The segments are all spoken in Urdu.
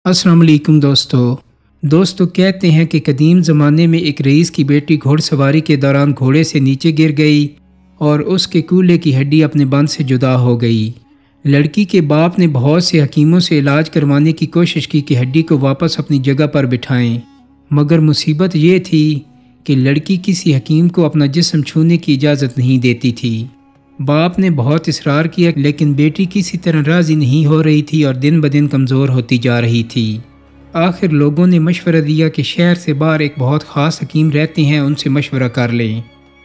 السلام علیکم دوستو کہتے ہیں کہ قدیم زمانے میں ایک رئیس کی بیٹی گھوڑ سواری کے دوران گھوڑے سے نیچے گر گئی اور اس کے کولے کی ہڈی اپنے بند سے جدا ہو گئی۔ لڑکی کے باپ نے بہت سے حکیموں سے علاج کروانے کی کوشش کی کہ ہڈی کو واپس اپنی جگہ پر بٹھائیں، مگر مصیبت یہ تھی کہ لڑکی کسی حکیم کو اپنا جسم چھونے کی اجازت نہیں دیتی تھی۔ باپ نے بہت اصرار کیا لیکن بیٹی کسی طرح راضی نہیں ہو رہی تھی اور دن بدن کمزور ہوتی جا رہی تھی۔ آخر لوگوں نے مشورہ دیا کہ شہر سے باہر ایک بہت خاص حکیم رہتے ہیں، ان سے مشورہ کر لیں۔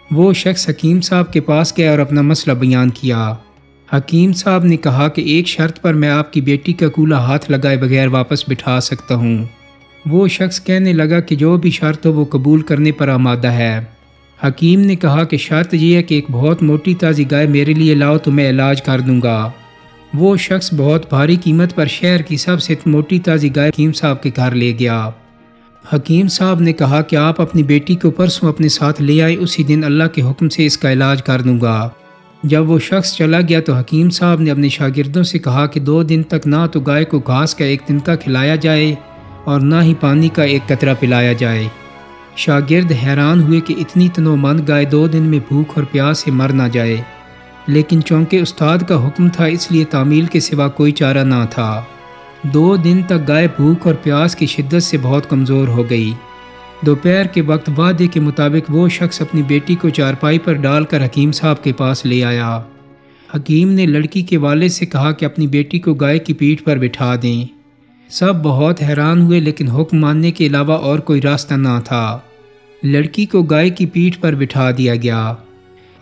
وہ شخص حکیم صاحب کے پاس گیا اور اپنا مسئلہ بیان کیا۔ حکیم صاحب نے کہا کہ ایک شرط پر میں آپ کی بیٹی کا کولہ ہاتھ لگائے بغیر واپس بٹھا سکتا ہوں۔ وہ شخص کہنے لگا کہ جو بھی شرط ہو وہ قبول کرنے پر آمادہ ہے۔ حکیم نے کہا کہ شرط یہ ہے کہ ایک بہت موٹی تازی گائے میرے لیے لاؤ تو میں علاج کر دوں گا۔ وہ شخص بہت بھاری قیمت پر شہر کی سب سے موٹی تازی گائے حکیم صاحب کے گھر لے گیا۔ حکیم صاحب نے کہا کہ آپ اپنی بیٹی کو پرسوں اپنے ساتھ لے آئیں، اسی دن اللہ کے حکم سے اس کا علاج کر دوں گا۔ جب وہ شخص چلا گیا تو حکیم صاحب نے اپنے شاگردوں سے کہا کہ 2 دن تک نہ تو گائے کو گھاس کا ایک تنکا کھلایا جائے اور نہ ہی پانی کا ایک قطرہ پلایا جائے۔ شاگرد حیران ہوئے کہ اتنی تنومند گائے 2 دن میں بھوک اور پیاس سے مر نہ جائے، لیکن چونکہ استاد کا حکم تھا اس لیے تعمیل کے سوا کوئی چارہ نہ تھا۔ 2 دن تک گائے بھوک اور پیاس کی شدت سے بہت کمزور ہو گئی۔ دوپہر کے وقت وعدے کے مطابق وہ شخص اپنی بیٹی کو چارپائی پر ڈال کر حکیم صاحب کے پاس لے آیا۔ حکیم نے لڑکی کے والد سے کہا کہ اپنی بیٹی کو گائے کی پیٹھ پر بٹھا دیں۔ سب بہت حیران ہوئے لیکن حکم ماننے کے علاوہ اور کوئی راستہ نہ تھا۔ لڑکی کو گائے کی پیٹھ پر بٹھا دیا گیا۔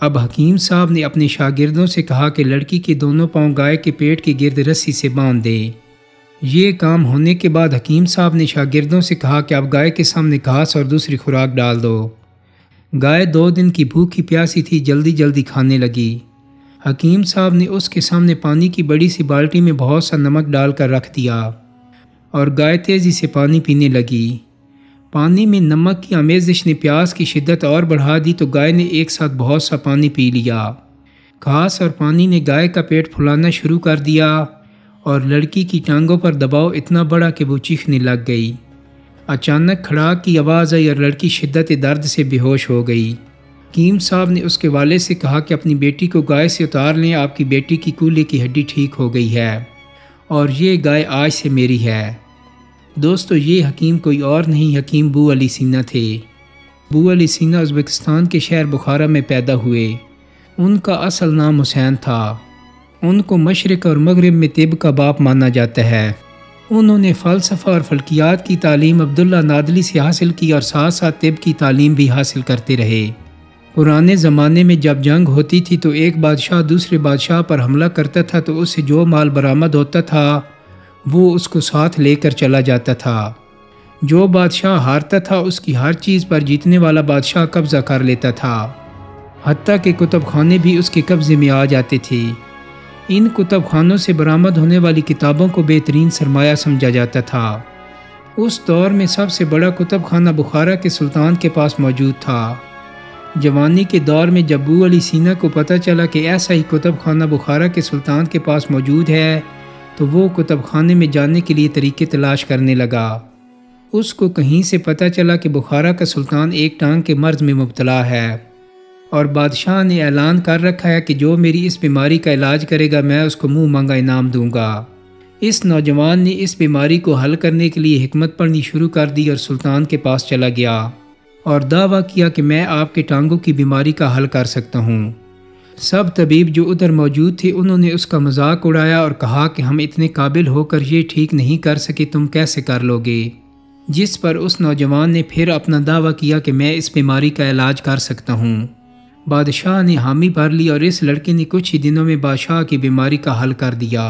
اب حکیم صاحب نے اپنے شاگردوں سے کہا کہ لڑکی کے دونوں پاؤں گائے کے پیٹ کے گرد رسی سے باندھ دیں۔ یہ کام ہونے کے بعد حکیم صاحب نے شاگردوں سے کہا کہ اب گائے کے سامنے گھاس اور دوسری خوراک ڈال دو۔ گائے 2 دن کی بھوکی پیاسی تھی، جلدی جلدی کھانے لگی۔ حکیم صاحب نے اس کے سامنے پانی کی بڑی سی بالٹی میں بہت سا نمک ڈال کر رکھ دیا اور گائے تیزی سے پانی پینے لگی۔ پانی میں نمک کی آمیزش نے پیاس کی شدت اور بڑھا دی تو گائے نے ایک ساتھ بہت سا پانی پی لیا۔ گھاس اور پانی نے گائے کا پیٹ پھلانا شروع کر دیا اور لڑکی کی ٹانگوں پر دباؤ اتنا بڑا کہ وہ چیخنے لگ گئی۔ اچانک کھڑاک کی آواز آئی اور لڑکی شدت درد سے بے ہوش ہو گئی۔ حکیم صاحب نے اس کے والد سے کہا کہ اپنی بیٹی کو گائے سے اتار لیں، آپ کی بیٹی کی کولے کی ہڈی ٹھیک ہو گئی ہے اور یہ گائے آج سے میری ہے۔ دوستو یہ حکیم کوئی اور نہیں، حکیم بو علی سینا تھے۔ بو علی سینا ازبکستان کے شہر بخارا میں پیدا ہوئے۔ ان کا اصل نام حسین تھا۔ ان کو مشرق اور مغرب میں طب کا باپ مانا جاتا ہے۔ انہوں نے فلسفہ اور فلکیات کی تعلیم عبداللہ نادلی سے حاصل کی اور ساتھ ساتھ طب کی تعلیم بھی حاصل کرتے رہے۔ پرانے زمانے میں جب جنگ ہوتی تھی تو ایک بادشاہ دوسرے بادشاہ پر حملہ کرتا تھا تو اس سے جو مال برآمد ہوتا تھا وہ اس کو ساتھ لے کر چلا جاتا تھا۔ جو بادشاہ ہارتا تھا اس کی ہر چیز پر جیتنے والا بادشاہ قبضہ کر لیتا تھا، حتیٰ کہ کتب خانے بھی اس کے قبضے میں آ جاتے تھے۔ ان کتب خانوں سے برآمد ہونے والی کتابوں کو بہترین سرمایہ سمجھا جاتا تھا۔ اس دور میں سب سے بڑا کتب خانہ بخارا کے سلطان کے پاس موجود تھا۔ جوانی کے دور میں جب بو علی سینا کو پتہ چلا کہ ایسا ہی کتب خانہ بخارا کے سلطان کے پاس موجود ہے تو وہ کتب خانے میں جانے کے لیے طریقے تلاش کرنے لگا۔ اس کو کہیں سے پتہ چلا کہ بخارا کا سلطان ایک ٹانگ کے مرض میں مبتلا ہے اور بادشاہ نے اعلان کر رکھا ہے کہ جو میری اس بیماری کا علاج کرے گا میں اس کو منہ مانگا انعام دوں گا۔ اس نوجوان نے اس بیماری کو حل کرنے کے لیے حکمت پڑھنی شروع کر دی اور سلطان کے پاس چلا گیا اور دعویٰ کیا کہ میں آپ کے ٹانگوں کی بیماری کا حل کر سکتا ہوں۔ سب طبیب جو ادھر موجود تھے انہوں نے اس کا مذاق اڑایا اور کہا کہ ہم اتنے قابل ہو کر یہ ٹھیک نہیں کر سکے، تم کیسے کر لو گے؟ جس پر اس نوجوان نے پھر اپنا دعویٰ کیا کہ میں اس بیماری کا علاج کر سکتا ہوں۔ بادشاہ نے حامی بھر لی اور اس لڑکے نے کچھ ہی دنوں میں بادشاہ کی بیماری کا حل کر دیا۔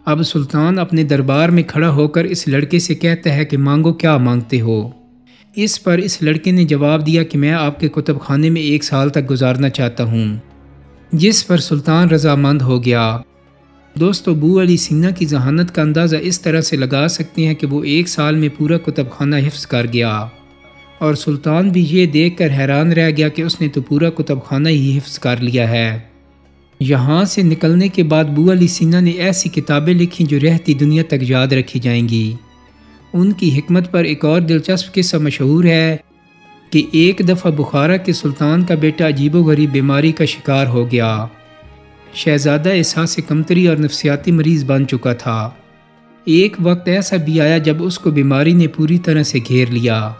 اب سلطان اپنے دربار میں کھڑا ہو کر اس لڑکے سے کہتا ہے کہ مانگو کیا مانگتے ہو؟ اس پر اس لڑکے نے جواب دیا کہ میں آپ کے کتب خانے میں 1 سال تک گزارنا چاہتا ہوں، جس پر سلطان رضامند ہو گیا۔ دوستو بو علی سینا کی ذہانت کا اندازہ اس طرح سے لگا سکتے ہیں کہ وہ 1 سال میں پورا کتب خانہ حفظ کر گیا اور سلطان بھی یہ دیکھ کر حیران رہ گیا کہ اس نے تو پورا کتب خانہ ہی حفظ کر لیا ہے۔ یہاں سے نکلنے کے بعد بو علی سینا نے ایسی کتابیں لکھیں جو رہتی دنیا تک یاد رکھی جائیں گی۔ ان کی حکمت پر ایک اور دلچسپ قصہ مشہور ہے کہ ایک دفعہ بخارا کے سلطان کا بیٹا عجیب و غریب بیماری کا شکار ہو گیا۔ شہزادہ احساس کمتری اور نفسیاتی مریض بن چکا تھا۔ ایک وقت ایسا بھی آیا جب اس کو بیماری نے پوری طرح سے گھیر لیا،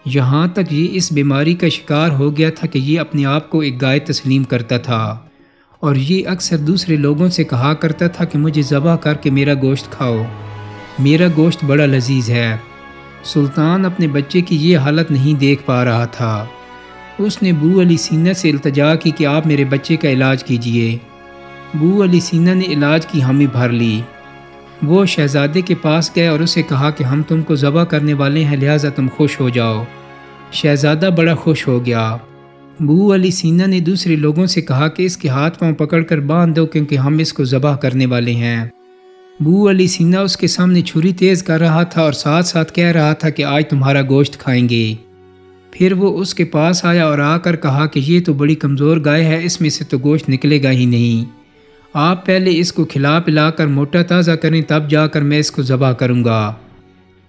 یہاں تک یہ اس بیماری کا شکار ہو گیا تھا کہ یہ اپنے آپ کو ایک گائے تسلیم کرتا تھا، اور یہ اکثر دوسرے لوگوں سے کہا کرتا تھا کہ مجھے ذبح کر کے میرا گوشت کھاؤ، میرا گوشت بڑا لذیذ ہے۔ سلطان اپنے بچے کی یہ حالت نہیں دیکھ پا رہا تھا۔ اس نے بو علی سینا سے التجا کی کہ آپ میرے بچے کا علاج کیجئے۔ بو علی سینا نے علاج کی حامی بھر لی۔ وہ شہزادے کے پاس گئے اور اسے کہا کہ ہم تم کو ذبح کرنے والے ہیں، لہٰذا تم خوش ہو جاؤ۔ شہزادہ بڑا خوش ہو گیا۔ بو علی سینا نے دوسرے لوگوں سے کہا کہ اس کے ہاتھ پاؤں پکڑ کر باندھ دو کیونکہ ہم اس کو ذبح کرنے والے ہیں۔ بو علی سینا اس کے سامنے چھری تیز کر رہا تھا اور ساتھ ساتھ کہہ رہا تھا کہ آج تمہارا گوشت کھائیں گے۔ پھر وہ اس کے پاس آیا اور آ کر کہا کہ یہ تو بڑی کمزور گائے ہے، اس میں سے تو گوشت نکلے گا ہی نہیں۔ آپ پہلے اس کو کھلا پلا کر موٹا تازہ کریں، تب جا کر میں اس کو ذبح کروں گا۔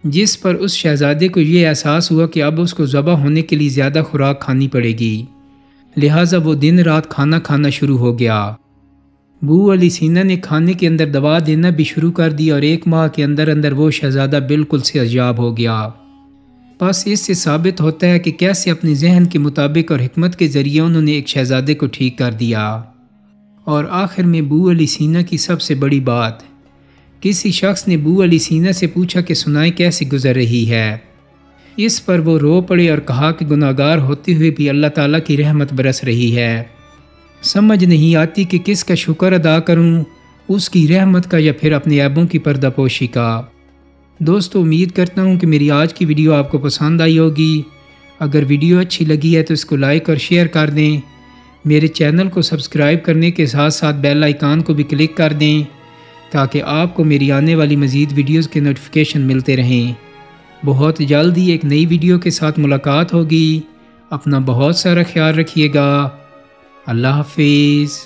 جس پر اس شہزادے کو یہ احساس ہوا کہ اب اس کو ذبح ہونے کے لیے زیادہ خوراک کھانی پڑے گی، لہٰذا وہ دن رات کھانا کھانا شروع ہو گیا۔ بو علی سینا نے کھانے کے اندر دوا دینا بھی شروع کر دی اور 1 ماہ کے اندر اندر وہ شہزادہ بالکل صحتیاب ہو گیا۔ بس اس سے ثابت ہوتا ہے کہ کیسے اپنے ذہن کے مطابق اور حکمت کے ذریعے انہوں نے ایک شہزادے کو ٹھیک کر دیا۔ اور آخر میں بو علی سینا کی سب سے بڑی بات، کسی شخص نے بو علی سینا سے پوچھا کہ سنائیں کیسی گزر رہی ہے۔ اس پر وہ رو پڑے اور کہا کہ گناہگار ہوتے ہوئے بھی اللہ تعالیٰ کی رحمت برس رہی ہے، سمجھ نہیں آتی کہ کس کا شکر ادا کروں، اس کی رحمت کا یا پھر اپنے عیبوں کی پردہ پوشی کا۔ دوستو، امید کرتا ہوں کہ میری آج کی ویڈیو آپ کو پسند آئی ہوگی۔ اگر ویڈیو اچھی لگی ہے تو اس کو لائک اور شیئر کر دیں۔ میرے چینل کو سبسکرائب کرنے کے ساتھ ساتھ بیل آئیکن کو بھی کلک کر دیں تاکہ آپ کو میری آنے والی مزید ویڈیوز کے نوٹیفیکیشن ملتے رہیں۔ بہت جلدی ایک نئی ویڈیو کے ساتھ ملاقات ہوگی۔ اپنا بہت سارا خیال رکھیے گا۔ اللہ حافظ۔